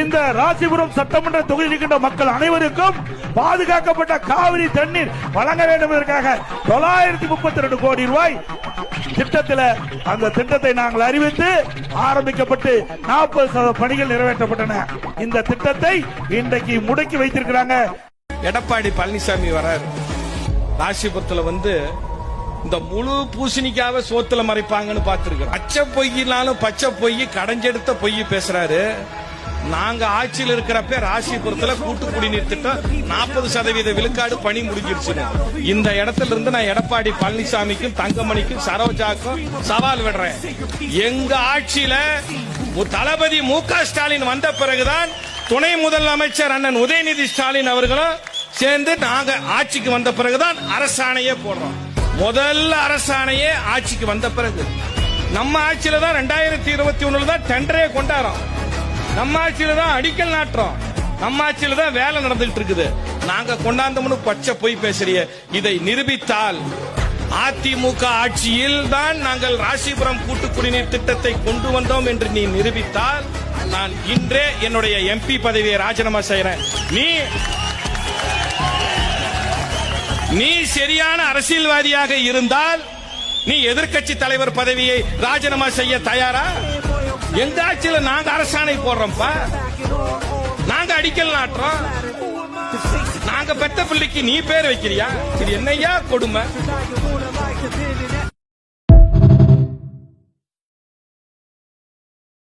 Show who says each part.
Speaker 1: இந்த ராசிபுரம் சட்டமன்ற தொகுதியில் இருக்கின்ற மக்கள் அனைவருக்கும் பாதுகாக்கப்பட்ட காவிரி தண்ணீர் வழங்க வேண்டும் என்பதற்காக 932 கோடி ரூபாய் திட்டத்தில் அந்த திட்டத்தை நாங்கள் அறிவித்து ஆரம்பிக்கப்பட்டு 40% பணிகள் நிறைவேற்றப்பட்டன. இந்த திட்டத்தை இன்றைக்கு முடக்கி வைத்திருக்கிறாங்க.
Speaker 2: எடப்பாடி பழனிசாமி வரார் ராசிபுரத்துல இந்த முழு பூசணிக்காக சோத்துல மறைப்பாங்கன்னு பார்த்திருக்கிறோம். பச்சை பொய்யினாலும் பச்சை பொய் கடைஞ்செடுத்த பொய் பேசுறாரு. நாங்க ஆட்சியில் இருக்கிறப்ப ராசிபுரத்துல கூட்டு குடிநீர் திட்டம் 40% விழுக்காடு பணி முடிஞ்சிருச்சு. இந்த இடத்துல இருந்து நான் எடப்பாடி பழனிசாமிக்கும் தங்கமணிக்கும் சரோஜாக்கும் சவால் விடுறேன். எங்க ஆட்சியில தளபதி மு.க. ஸ்டாலின் வந்த பிறகுதான் துணை முதலமைச்சர் அண்ணன் உதயநிதி ஸ்டாலின் அவர்களும் சேர்ந்து நாங்க ஆட்சிக்கு வந்த பிறகுதான் அரசாணையே போடுறோம். முதல்ல அரசாணையே ஆட்சிக்கு வந்த பிறகு நம்ம ஆட்சியில தான் 2021 தான் டெண்டரே கொண்டாடுறோம். நம்ம ஆட்சியில தான் அடிக்கல் நாட்டுறோம். நம்ம ஆட்சியில தான் வேலை நடந்துட்டு இருக்குது. நாங்க கொண்டாந்தோம்னு பச்சை போய் பேசுறிய. இதை நிரூபித்தால் அதிமுக ஆட்சியில் தான் நாங்கள் ராசிபுரம் கூட்டு குடிநீர் திட்டத்தை கொண்டு வந்தோம் என்று நீ நிரூபித்தால் நான் இன்றே என்னுடைய எம்பி பதவியை ராஜினாமா செய்யறேன். நீ சரியான அரசியல்வாதியாக இருந்தால் நீ எதிர்க்கட்சி தலைவர் பதவியை ராஜினாமா செய்ய தயாரா? எங்க ஆட்சியில நாங்க அரசாணை போடுறோம்ப்பா. நாங்க அடிக்கல் நாட்டுறோம். நாங்க பெத்த பிள்ளைக்கு நீ பேர் வைக்கிறியா? இது என்னையா கொடுமை?